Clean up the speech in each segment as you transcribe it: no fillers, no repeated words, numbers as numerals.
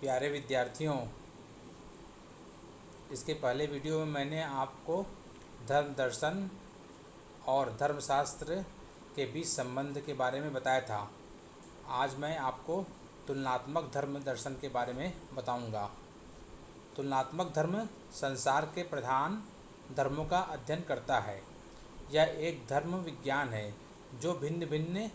प्यारे विद्यार्थियों, इसके पहले वीडियो में मैंने आपको धर्म दर्शन और धर्मशास्त्र के बीच संबंध के बारे में बताया था। आज मैं आपको तुलनात्मक धर्म दर्शन के बारे में बताऊंगा। तुलनात्मक धर्म संसार के प्रधान धर्मों का अध्ययन करता है। यह एक धर्म विज्ञान है जो भिन्न भिन्न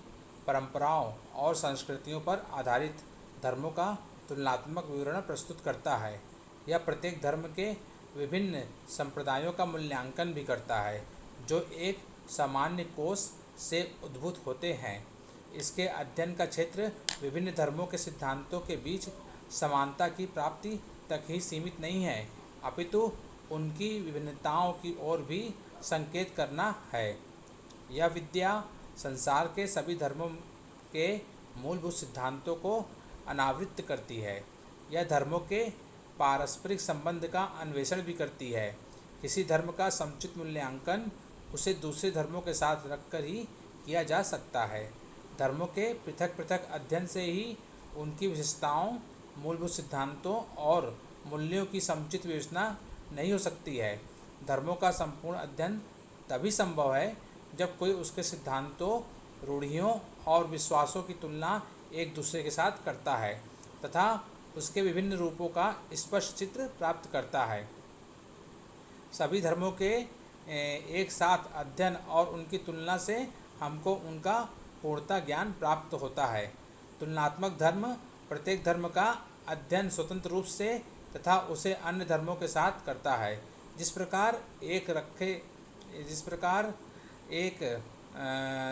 परंपराओं और संस्कृतियों पर आधारित धर्मों का तुलनात्मक विवरण प्रस्तुत करता है। यह प्रत्येक धर्म के विभिन्न संप्रदायों का मूल्यांकन भी करता है जो एक सामान्य कोश से उद्भूत होते हैं। इसके अध्ययन का क्षेत्र विभिन्न धर्मों के सिद्धांतों के बीच समानता की प्राप्ति तक ही सीमित नहीं है, अपितु उनकी विभिन्नताओं की ओर भी संकेत करना है। यह विद्या संसार के सभी धर्मों के मूलभूत सिद्धांतों को अनावृत करती है। यह धर्मों के पारस्परिक संबंध का अन्वेषण भी करती है। किसी धर्म का समुचित मूल्यांकन उसे दूसरे धर्मों के साथ रखकर ही किया जा सकता है। धर्मों के पृथक पृथक अध्ययन से ही उनकी विशेषताओं, मूलभूत सिद्धांतों और मूल्यों की समुचित विवेचना नहीं हो सकती है। धर्मों का संपूर्ण अध्ययन तभी संभव है जब कोई उसके सिद्धांतों, रूढ़ियों और विश्वासों की तुलना एक दूसरे के साथ करता है तथा उसके विभिन्न रूपों का स्पष्ट चित्र प्राप्त करता है। सभी धर्मों के एक साथ अध्ययन और उनकी तुलना से हमको उनका पूर्णतः ज्ञान प्राप्त होता है। तुलनात्मक धर्म प्रत्येक धर्म का अध्ययन स्वतंत्र रूप से तथा उसे अन्य धर्मों के साथ करता है। जिस प्रकार एक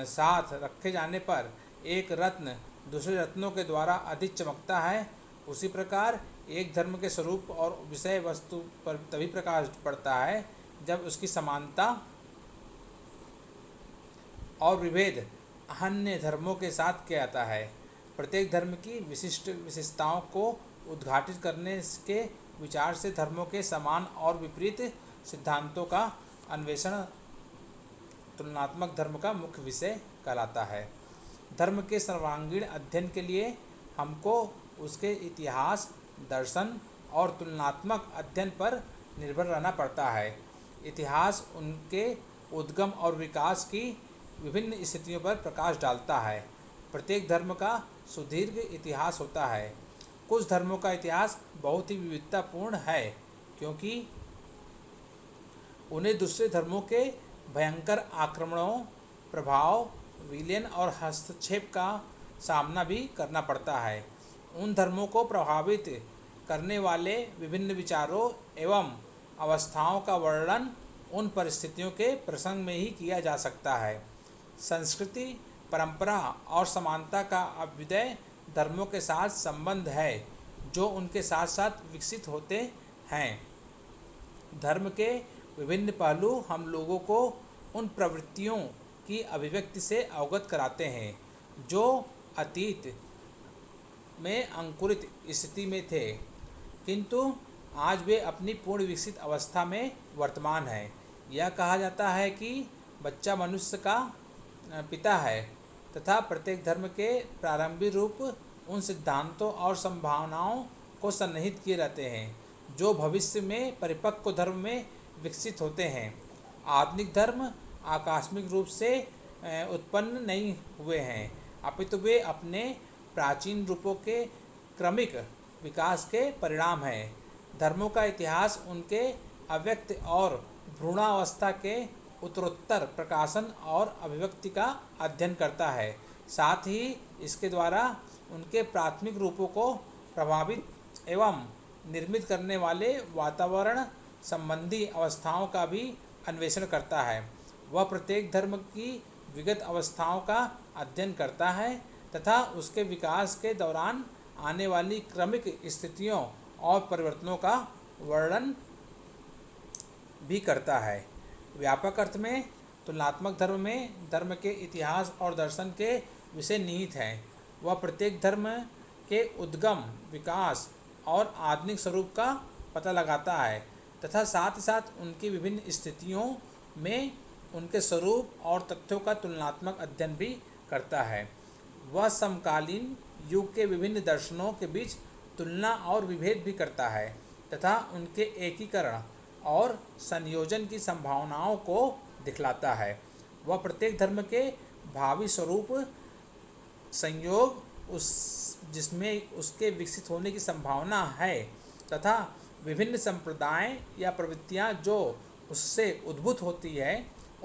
साथ रखे जाने पर एक रत्न दूसरे रत्नों के द्वारा अधिक चमकता है, उसी प्रकार एक धर्म के स्वरूप और विषय वस्तु पर तभी प्रकाश पड़ता है जब उसकी समानता और विभेद अन्य धर्मों के साथ किया जाता है। प्रत्येक धर्म की विशिष्ट विशेषताओं को उद्घाटित करने के विचार से धर्मों के समान और विपरीत सिद्धांतों का अन्वेषण तुलनात्मक धर्म का मुख्य विषय कहलाता है। धर्म के सर्वांगीण अध्ययन के लिए हमको उसके इतिहास, दर्शन और तुलनात्मक अध्ययन पर निर्भर रहना पड़ता है। इतिहास उनके उद्गम और विकास की विभिन्न स्थितियों पर प्रकाश डालता है। प्रत्येक धर्म का सुदीर्घ इतिहास होता है। कुछ धर्मों का इतिहास बहुत ही विविधतापूर्ण है क्योंकि उन्हें दूसरे धर्मों के भयंकर आक्रमणों, प्रभाव, विलयन और हस्तक्षेप का सामना भी करना पड़ता है। उन धर्मों को प्रभावित करने वाले विभिन्न विचारों एवं अवस्थाओं का वर्णन उन परिस्थितियों के प्रसंग में ही किया जा सकता है। संस्कृति, परंपरा और समानता का अभ्युदय धर्मों के साथ संबंध है जो उनके साथ साथ विकसित होते हैं। धर्म के विभिन्न पहलू हम लोगों को उन प्रवृत्तियों की अभिव्यक्ति से अवगत कराते हैं जो अतीत में अंकुरित स्थिति में थे किंतु आज वे अपनी पूर्ण विकसित अवस्था में वर्तमान है। यह कहा जाता है कि बच्चा मनुष्य का पिता है तथा प्रत्येक धर्म के प्रारंभिक रूप उन सिद्धांतों और संभावनाओं को सन्निहित किए रहते हैं जो भविष्य में परिपक्व धर्म में विकसित होते हैं। आधुनिक धर्म आकस्मिक रूप से उत्पन्न नहीं हुए हैं, अपितु वे अपने प्राचीन रूपों के क्रमिक विकास के परिणाम हैं। धर्मों का इतिहास उनके अव्यक्त और भ्रूणावस्था के उत्तरोत्तर प्रकाशन और अभिव्यक्ति का अध्ययन करता है। साथ ही इसके द्वारा उनके प्राथमिक रूपों को प्रभावित एवं निर्मित करने वाले वातावरण संबंधी अवस्थाओं का भी अन्वेषण करता है। वह प्रत्येक धर्म की विगत अवस्थाओं का अध्ययन करता है तथा उसके विकास के दौरान आने वाली क्रमिक स्थितियों और परिवर्तनों का वर्णन भी करता है। व्यापक अर्थ में तुलनात्मक धर्म में धर्म के इतिहास और दर्शन के विषय निहित हैं। वह प्रत्येक धर्म के उद्गम, विकास और आधुनिक स्वरूप का पता लगाता है तथा साथ ही साथ उनकी विभिन्न स्थितियों में उनके स्वरूप और तथ्यों का तुलनात्मक अध्ययन भी करता है। वह समकालीन युग के विभिन्न दर्शनों के बीच तुलना और विभेद भी करता है तथा उनके एकीकरण और संयोजन की संभावनाओं को दिखलाता है। वह प्रत्येक धर्म के भावी स्वरूप संयोग उस जिसमें उसके विकसित होने की संभावना है तथा विभिन्न संप्रदाय या प्रवृत्तियां जो उससे उद्भूत होती है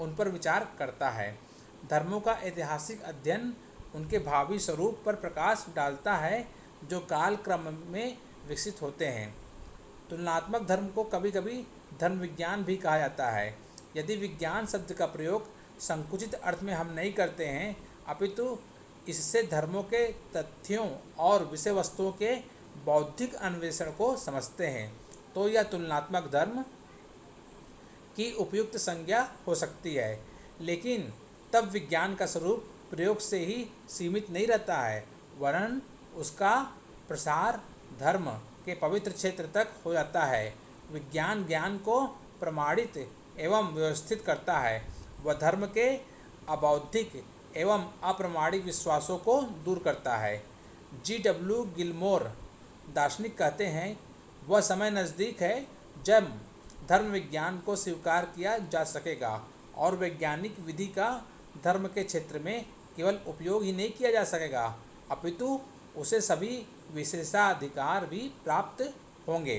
उन पर विचार करता है। धर्मों का ऐतिहासिक अध्ययन उनके भावी स्वरूप पर प्रकाश डालता है जो काल क्रम में विकसित होते हैं। तुलनात्मक धर्म को कभी कभी धर्म विज्ञान भी कहा जाता है। यदि विज्ञान शब्द का प्रयोग संकुचित अर्थ में हम नहीं करते हैं अपितु इससे धर्मों के तथ्यों और विषय वस्तुओं के बौद्धिक अन्वेषण को समझते हैं तो यह तुलनात्मक धर्म की उपयुक्त संज्ञा हो सकती है। लेकिन तब विज्ञान का स्वरूप प्रयोग से ही सीमित नहीं रहता है वरन उसका प्रसार धर्म के पवित्र क्षेत्र तक हो जाता है। विज्ञान ज्ञान को प्रमाणित एवं व्यवस्थित करता है। वह धर्म के अबौद्धिक एवं अप्रमाणिक विश्वासों को दूर करता है। G.W. गिलमोर दार्शनिक कहते हैं वह समय नज़दीक है जब धर्म विज्ञान को स्वीकार किया जा सकेगा और वैज्ञानिक विधि का धर्म के क्षेत्र में केवल उपयोग ही नहीं किया जा सकेगा अपितु उसे सभी विशेषाधिकार भी प्राप्त होंगे।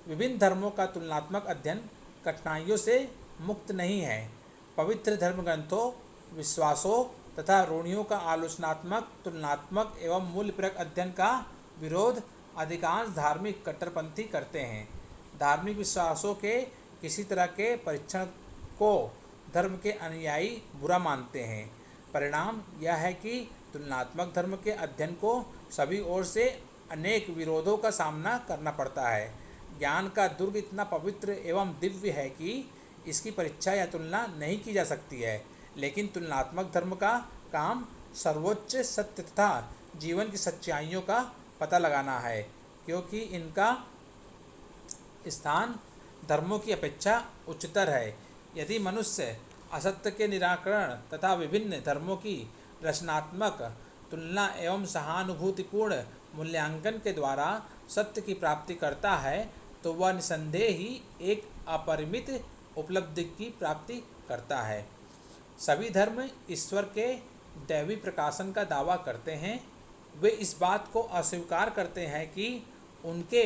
विभिन्न धर्मों का तुलनात्मक अध्ययन कठिनाइयों से मुक्त नहीं है। पवित्र धर्म ग्रंथों विश्वासों तथा रूढ़ियों का आलोचनात्मक तुलनात्मक एवं मूल्यपरक अध्ययन का विरोध अधिकांश धार्मिक कट्टरपंथी करते हैं। धार्मिक विश्वासों के किसी तरह के परीक्षण को धर्म के अनुयायी बुरा मानते हैं। परिणाम यह है कि तुलनात्मक धर्म के अध्ययन को सभी ओर से अनेक विरोधों का सामना करना पड़ता है। ज्ञान का दुर्ग इतना पवित्र एवं दिव्य है कि इसकी परीक्षा या तुलना नहीं की जा सकती है, लेकिन तुलनात्मक धर्म का काम सर्वोच्च सत्य तथा जीवन की सच्चाइयों का पता लगाना है क्योंकि इनका स्थान धर्मों की अपेक्षा उच्चतर है। यदि मनुष्य असत्य के निराकरण तथा विभिन्न धर्मों की रचनात्मक तुलना एवं सहानुभूतिपूर्ण मूल्यांकन के द्वारा सत्य की प्राप्ति करता है तो वह निसंदेह ही एक अपरिमित उपलब्धि की प्राप्ति करता है। सभी धर्म ईश्वर के दैवी प्रकाशन का दावा करते हैं। वे इस बात को अस्वीकार करते हैं कि उनके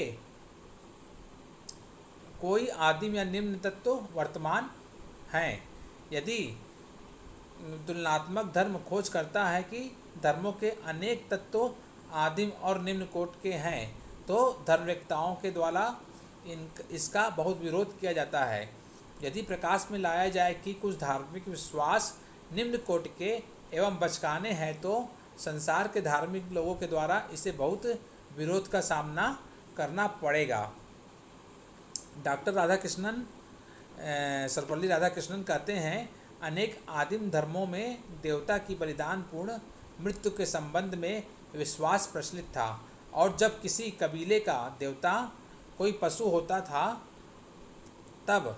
कोई आदिम या निम्न तत्व वर्तमान हैं। यदि तुलनात्मक धर्म खोज करता है कि धर्मों के अनेक तत्व आदिम और निम्न कोटि के हैं तो धर्मवेत्ताओं के द्वारा इसका बहुत विरोध किया जाता है। यदि प्रकाश में लाया जाए कि कुछ धार्मिक विश्वास निम्न कोटि के एवं बचकाने हैं तो संसार के धार्मिक लोगों के द्वारा इसे बहुत विरोध का सामना करना पड़ेगा। डॉक्टर राधाकृष्णन सर्वपल्ली राधाकृष्णन कहते हैं अनेक आदिम धर्मों में देवता की बलिदान पूर्ण मृत्यु के संबंध में विश्वास प्रचलित था और जब किसी कबीले का देवता कोई पशु होता था तब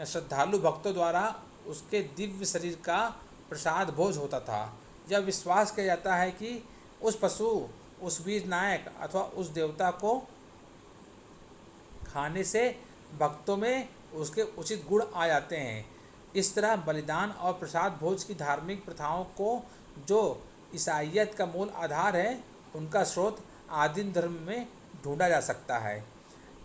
श्रद्धालु भक्तों द्वारा उसके दिव्य शरीर का प्रसाद भोज होता था। यह विश्वास किया जाता है कि उस पशु उस वीर नायक अथवा उस देवता को खाने से भक्तों में उसके उचित गुण आ जाते हैं। इस तरह बलिदान और प्रसाद भोज की धार्मिक प्रथाओं को जो ईसाइयत का मूल आधार है उनका स्रोत आदिम धर्म में ढूंढा जा सकता है,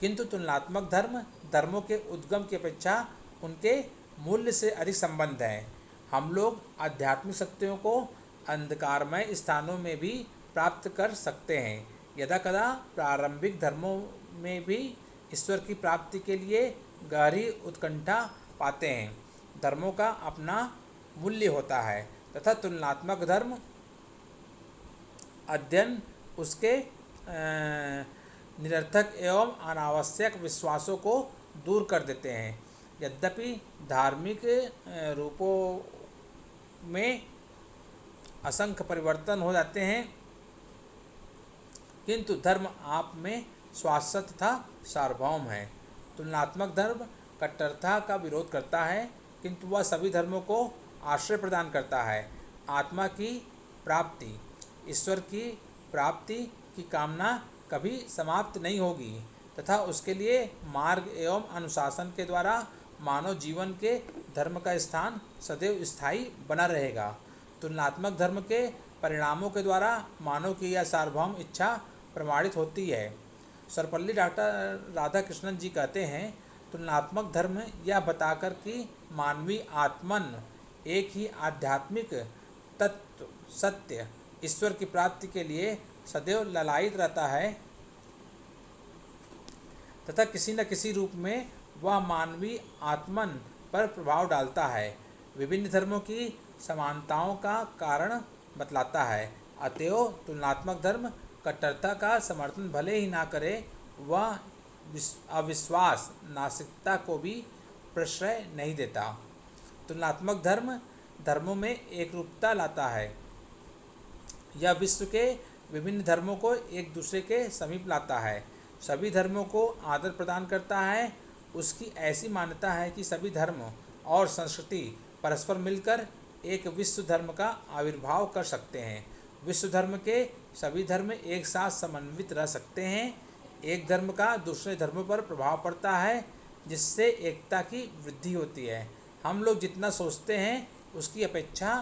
किंतु तुलनात्मक धर्म धर्मों के उद्गम की अपेक्षा उनके मूल्य से अधिक संबंध है। हम लोग आध्यात्मिक सत्यों को अंधकारमय स्थानों में भी प्राप्त कर सकते हैं। यदाकदा प्रारंभिक धर्मों में भी ईश्वर की प्राप्ति के लिए गहरी उत्कंठा पाते हैं। धर्मों का अपना मूल्य होता है तथा तुलनात्मक धर्म अध्ययन उसके निरर्थक एवं अनावश्यक विश्वासों को दूर कर देते हैं। यद्यपि धार्मिक रूपों में असंख्य परिवर्तन हो जाते हैं किंतु धर्म आप में शाश्वत तथा सार्वभौम है। तुलनात्मक धर्म कट्टरता का विरोध करता है किंतु वह सभी धर्मों को आश्रय प्रदान करता है। आत्मा की प्राप्ति ईश्वर की प्राप्ति की कामना कभी समाप्त नहीं होगी तथा उसके लिए मार्ग एवं अनुशासन के द्वारा मानव जीवन के धर्म का स्थान सदैव स्थायी बना रहेगा। तुलनात्मक धर्म के परिणामों के द्वारा मानव की यह सार्वभौम इच्छा प्रमाणित होती है। सर्वपल्ली डॉक्टर राधाकृष्णन जी कहते हैं, तुलनात्मक धर्म यह बताकर कि मानवीय आत्मन एक ही आध्यात्मिक तत्व सत्य ईश्वर की प्राप्ति के लिए सदैव ललायित रहता है तथा किसी न किसी रूप में वह मानवीय आत्मन पर प्रभाव डालता है, विभिन्न धर्मों की समानताओं का कारण बतलाता है। अतएव तुलनात्मक धर्म कट्टरता का समर्थन भले ही ना करे, वह अविश्वास नास्तिकता को भी प्रश्रय नहीं देता। तुलनात्मक धर्म धर्मों में एकरूपता लाता है। यह विश्व के विभिन्न धर्मों को एक दूसरे के समीप लाता है, सभी धर्मों को आदर प्रदान करता है। उसकी ऐसी मान्यता है कि सभी धर्म और संस्कृति परस्पर मिलकर एक विश्व धर्म का आविर्भाव कर सकते हैं। विश्व धर्म के सभी धर्म एक साथ समन्वित रह सकते हैं। एक धर्म का दूसरे धर्मों पर प्रभाव पड़ता है, जिससे एकता की वृद्धि होती है। हम लोग जितना सोचते हैं उसकी अपेक्षा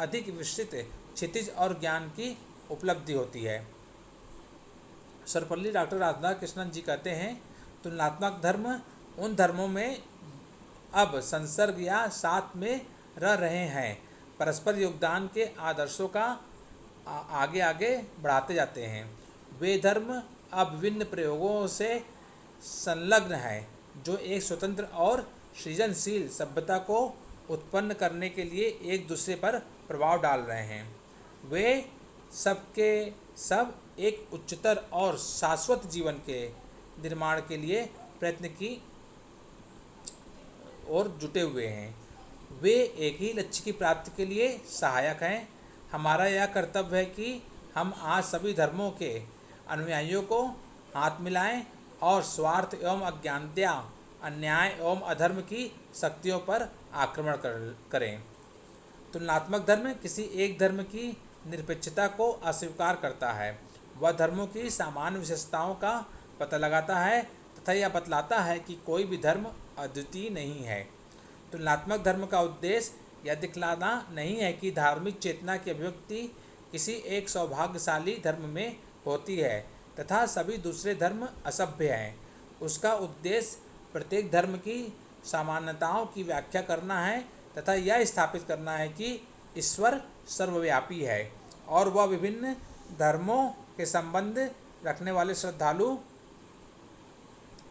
अधिक विस्तृत क्षितिज और ज्ञान की उपलब्धि होती है। सर्वपल्ली डॉक्टर राधाकृष्णन जी कहते हैं, तुलनात्मक धर्म उन धर्मों में अब संसर्ग या साथ में रह रहे हैं, परस्पर योगदान के आदर्शों का आगे आगे बढ़ाते जाते हैं। वे धर्म अब विभिन्न प्रयोगों से संलग्न हैं, जो एक स्वतंत्र और सृजनशील सभ्यता को उत्पन्न करने के लिए एक दूसरे पर प्रभाव डाल रहे हैं। वे सबके सब एक उच्चतर और शाश्वत जीवन के निर्माण के लिए प्रयत्न की ओर जुटे हुए हैं। वे एक ही लक्ष्य की प्राप्ति के लिए सहायक हैं। हमारा यह कर्तव्य है कि हम आज सभी धर्मों के अनुयायियों को हाथ मिलाएं और स्वार्थ एवं अज्ञानता, अन्याय एवं अधर्म की शक्तियों पर आक्रमण करें। तुलनात्मक धर्म किसी एक धर्म की निरपेक्षता को अस्वीकार करता है। वह धर्मों की सामान्य विशेषताओं का पता लगाता है तथा यह बतलाता है कि कोई भी धर्म अद्वितीय नहीं है। तुलनात्मक धर्म का उद्देश्य यह दिखलाना नहीं है कि धार्मिक चेतना की अभिव्यक्ति किसी एक सौभाग्यशाली धर्म में होती है तथा सभी दूसरे धर्म असभ्य हैं। उसका उद्देश्य प्रत्येक धर्म की सामान्यताओं की व्याख्या करना है तथा यह स्थापित करना है कि ईश्वर सर्वव्यापी है और वह विभिन्न धर्मों के संबंध रखने वाले श्रद्धालु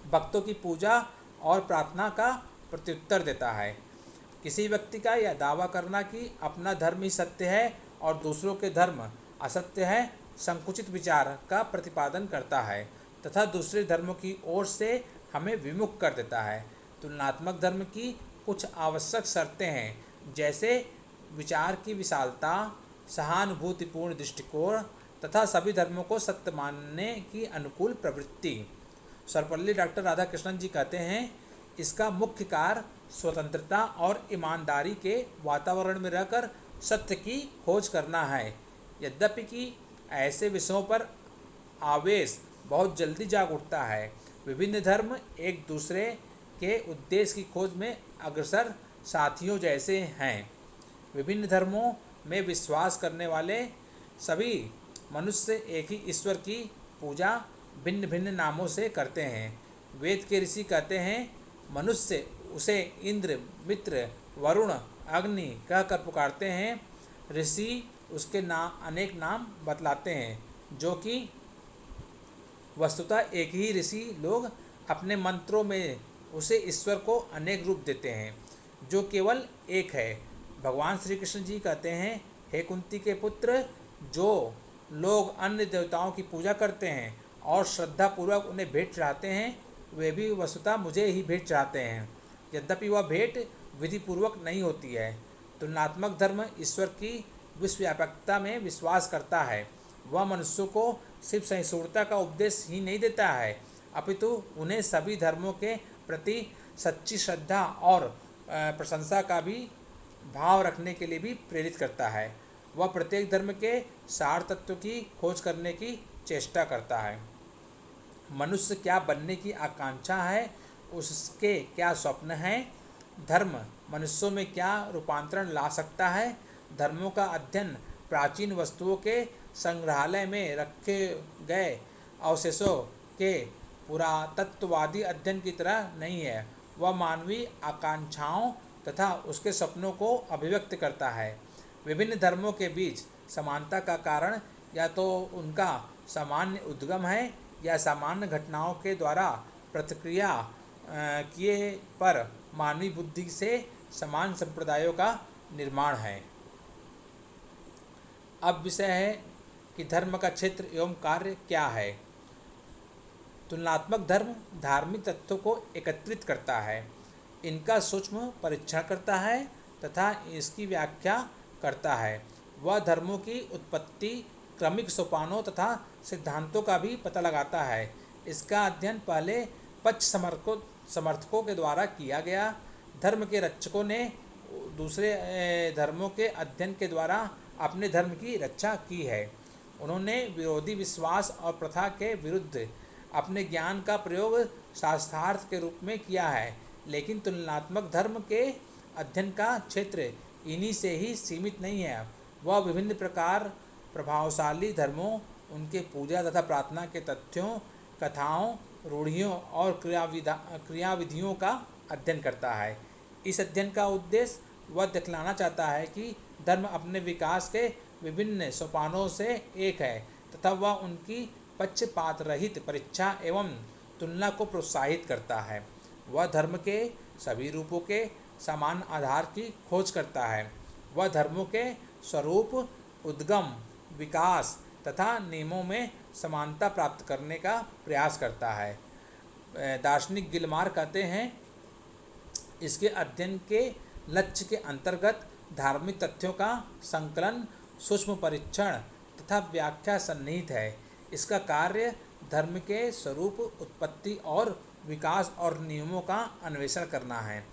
भक्तों की पूजा और प्रार्थना का प्रत्युत्तर देता है। किसी व्यक्ति का यह दावा करना कि अपना धर्म ही सत्य है और दूसरों के धर्म असत्य है, संकुचित विचार का प्रतिपादन करता है तथा दूसरे धर्मों की ओर से हमें विमुख कर देता है। तुलनात्मक धर्म की कुछ आवश्यक शर्तें हैं, जैसे विचार की विशालता, सहानुभूतिपूर्ण दृष्टिकोण तथा सभी धर्मों को सत्य मानने की अनुकूल प्रवृत्ति। सर्वपल्ली डॉक्टर राधाकृष्णन जी कहते हैं, इसका मुख्य कार्य स्वतंत्रता और ईमानदारी के वातावरण में रहकर सत्य की खोज करना है। यद्यपि कि ऐसे विषयों पर आवेश बहुत जल्दी जाग उठता है। विभिन्न धर्म एक दूसरे के उद्देश्य की खोज में अग्रसर साथियों जैसे हैं। विभिन्न धर्मों में विश्वास करने वाले सभी मनुष्य एक ही ईश्वर की पूजा भिन्न भिन्न नामों से करते हैं। वेद के ऋषि कहते हैं, मनुष्य उसे इंद्र, मित्र, वरुण, अग्नि कहकर पुकारते हैं। ऋषि उसके अनेक नाम बतलाते हैं, जो कि वस्तुतः एक ही ऋषि लोग अपने मंत्रों में उसे ईश्वर को अनेक रूप देते हैं, जो केवल एक है। भगवान श्री कृष्ण जी कहते हैं, हे कुंती के पुत्र, जो लोग अन्य देवताओं की पूजा करते हैं और श्रद्धापूर्वक उन्हें भेंट चढ़ाते हैं, वे भी वस्तुतः मुझे ही भेंट चढ़ाते हैं, यद्यपि वह भेंट विधिपूर्वक नहीं होती है। तुलनात्मक धर्म ईश्वर की विश्वव्यापकता में विश्वास करता है। वह मनुष्यों को सिर्फ सहिष्णुता का उपदेश ही नहीं देता है, अपितु उन्हें सभी धर्मों के प्रति सच्ची श्रद्धा और प्रशंसा का भी भाव रखने के लिए भी प्रेरित करता है। वह प्रत्येक धर्म के सार तत्व की खोज करने की चेष्टा करता है। मनुष्य क्या बनने की आकांक्षा है, उसके क्या स्वप्न हैं, धर्म मनुष्यों में क्या रूपांतरण ला सकता है। धर्मों का अध्ययन प्राचीन वस्तुओं के संग्रहालय में रखे गए अवशेषों के पुरातत्ववादी अध्ययन की तरह नहीं है। वह मानवीय आकांक्षाओं तथा उसके सपनों को अभिव्यक्त करता है। विभिन्न धर्मों के बीच समानता का कारण या तो उनका सामान्य उद्गम है या सामान्य घटनाओं के द्वारा प्रतिक्रिया किए पर मानवीय बुद्धि से समान संप्रदायों का निर्माण है। अब विषय है कि धर्म का क्षेत्र एवं कार्य क्या है। तुलनात्मक धर्म धार्मिक तथ्यों को एकत्रित करता है, इनका सूक्ष्म परीक्षण करता है तथा इसकी व्याख्या करता है। वह धर्मों की उत्पत्ति, क्रमिक सोपानों तथा सिद्धांतों का भी पता लगाता है। इसका अध्ययन पहले पक्ष समर्थकों के द्वारा किया गया। धर्म के रक्षकों ने दूसरे धर्मों के अध्ययन के द्वारा अपने धर्म की रक्षा की है। उन्होंने विरोधी विश्वास और प्रथा के विरुद्ध अपने ज्ञान का प्रयोग शास्त्रार्थ के रूप में किया है। लेकिन तुलनात्मक धर्म के अध्ययन का क्षेत्र इन्हीं से ही सीमित नहीं है। वह विभिन्न प्रकार प्रभावशाली धर्मों, उनके पूजा तथा प्रार्थना के तथ्यों, कथाओं, रूढ़ियों और क्रियाविधियों का अध्ययन करता है। इस अध्ययन का उद्देश्य वह दिखलाना चाहता है कि धर्म अपने विकास के विभिन्न सोपानों से एक है तथा वह उनकी पक्षपात रहित परीक्षा एवं तुलना को प्रोत्साहित करता है। वह धर्म के सभी रूपों के समान आधार की खोज करता है। वह धर्मों के स्वरूप, उद्गम, विकास तथा नियमों में समानता प्राप्त करने का प्रयास करता है। दार्शनिक गिलमार कहते हैं, इसके अध्ययन के लक्ष्य के अंतर्गत धार्मिक तथ्यों का संकलन, सूक्ष्म परीक्षण तथा व्याख्या सन्निहित है। इसका कार्य धर्म के स्वरूप, उत्पत्ति और विकास और नियमों का अन्वेषण करना है।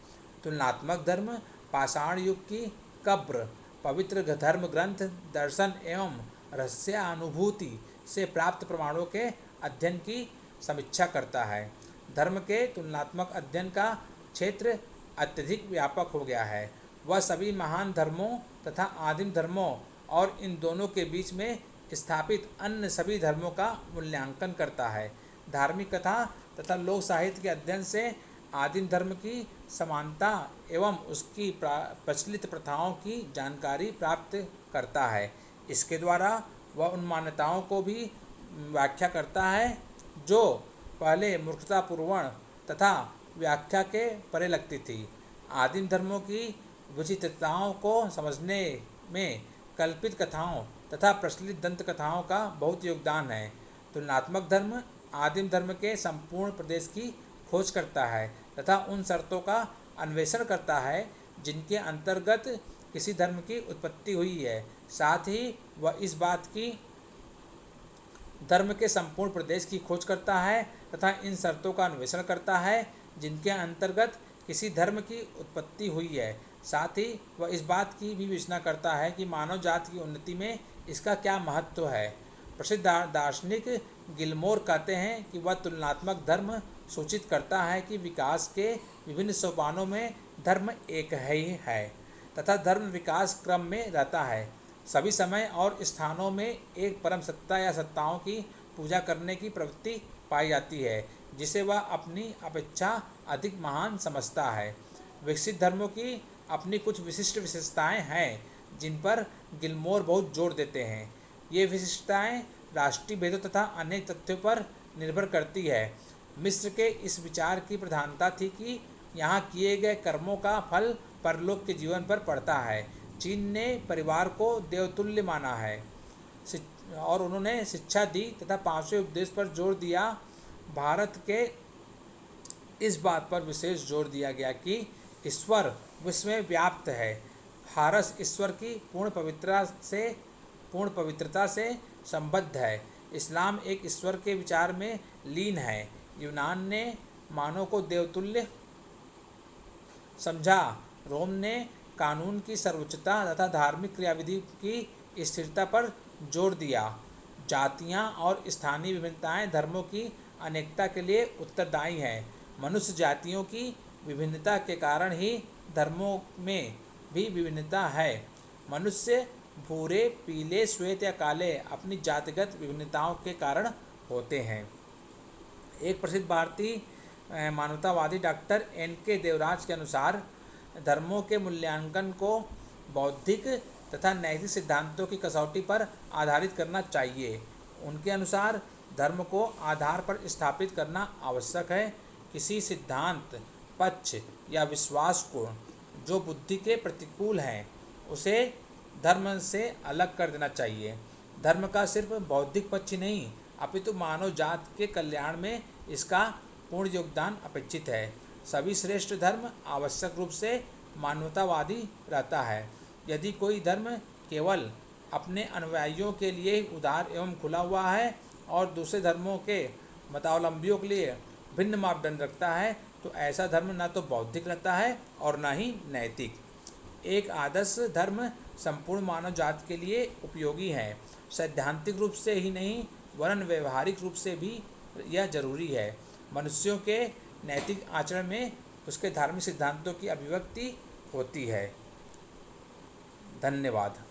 तुलनात्मक धर्म पाषाण युग की कब्र, पवित्र धर्म ग्रंथ, दर्शन एवं रहस्यानुभूति से प्राप्त प्रमाणों के अध्ययन की समीक्षा करता है। धर्म के तुलनात्मक अध्ययन का क्षेत्र अत्यधिक व्यापक हो गया है। वह सभी महान धर्मों तथा आदिम धर्मों और इन दोनों के बीच में स्थापित अन्य सभी धर्मों का मूल्यांकन करता है। धार्मिक कथा तथा लोक साहित्य के अध्ययन से आदिम धर्म की समानता एवं उसकी प्रचलित प्रथाओं की जानकारी प्राप्त करता है। इसके द्वारा वह उन मान्यताओं को भी व्याख्या करता है जो पहले मूर्खतापूर्ण तथा व्याख्या के परे लगती थी। आदिम धर्मों की विचित्रताओं को समझने में कल्पित कथाओं तथा प्रचलित दंत कथाओं का बहुत योगदान है। तुलनात्मक धर्म आदिम धर्म के संपूर्ण प्रदेश की खोज करता है तथा उन शर्तों का अन्वेषण करता है जिनके अंतर्गत किसी धर्म की उत्पत्ति हुई है। साथ ही वह इस बात की धर्म के संपूर्ण प्रदेश की खोज करता है तथा इन शर्तों का अन्वेषण करता है जिनके अंतर्गत किसी धर्म की उत्पत्ति हुई है। साथ ही वह इस बात की भी विवेचना करता है कि मानव जाति की उन्नति में इसका क्या महत्व है। प्रसिद्ध दार्शनिक गिलमोर कहते हैं कि वह तुलनात्मक धर्म सूचित करता है कि विकास के विभिन्न सोपानों में धर्म एक ही है तथा धर्म विकास क्रम में रहता है। सभी समय और स्थानों में एक परम सत्ता या सत्ताओं की पूजा करने की प्रवृत्ति पाई जाती है जिसे वह अपनी अपेक्षा अधिक महान समझता है। विकसित धर्मों की अपनी कुछ विशिष्ट विशेषताएं हैं जिन पर गिलमोर बहुत जोर देते हैं। ये विशिष्टताएं राष्ट्रीय भेदों तथा अनेक तथ्यों पर निर्भर करती है। मिस्र के इस विचार की प्रधानता थी कि यहाँ किए गए कर्मों का फल परलोक के जीवन पर पड़ता है। चीन ने परिवार को देवतुल्य माना है और उन्होंने शिक्षा दी तथा पांचवें उपदेश पर जोर दिया। भारत के इस बात पर विशेष जोर दिया गया कि ईश्वर विश्व में व्याप्त है। हारस ईश्वर की पूर्ण पवित्रता से संबद्ध है। इस्लाम एक ईश्वर के विचार में लीन है। यूनान ने मानव को देवतुल्य समझा। रोम ने कानून की सर्वोच्चता तथा धार्मिक क्रियाविधि की स्थिरता पर जोर दिया। जातियाँ और स्थानीय विभिन्नताएं धर्मों की अनेकता के लिए उत्तरदायी हैं। मनुष्य जातियों की विभिन्नता के कारण ही धर्मों में भी विभिन्नता है। मनुष्य भूरे, पीले, श्वेत या काले अपनी जातिगत विभिन्नताओं के कारण होते हैं। एक प्रसिद्ध भारतीय मानवतावादी डॉक्टर N.K. देवराज के अनुसार धर्मों के मूल्यांकन को बौद्धिक तथा नैतिक सिद्धांतों की कसौटी पर आधारित करना चाहिए। उनके अनुसार धर्म को आधार पर स्थापित करना आवश्यक है। किसी सिद्धांत, पक्ष या विश्वास को जो बुद्धि के प्रतिकूल हैं उसे धर्म से अलग कर देना चाहिए। धर्म का सिर्फ बौद्धिक पक्ष ही नहीं अपितु मानव जात के कल्याण में इसका पूर्ण योगदान अपेक्षित है। सभी श्रेष्ठ धर्म आवश्यक रूप से मानवतावादी रहता है। यदि कोई धर्म केवल अपने अनुयायियों के लिए उदार एवं खुला हुआ है और दूसरे धर्मों के मतावलंबियों के लिए भिन्न मापदंड रखता है तो ऐसा धर्म न तो बौद्धिक रहता है और न ही नैतिक। एक आदर्श धर्म संपूर्ण मानव जाति के लिए उपयोगी है। सैद्धांतिक रूप से ही नहीं वरन व्यवहारिक रूप से भी यह जरूरी है। मनुष्यों के नैतिक आचरण में उसके धार्मिक सिद्धांतों की अभिव्यक्ति होती है। धन्यवाद।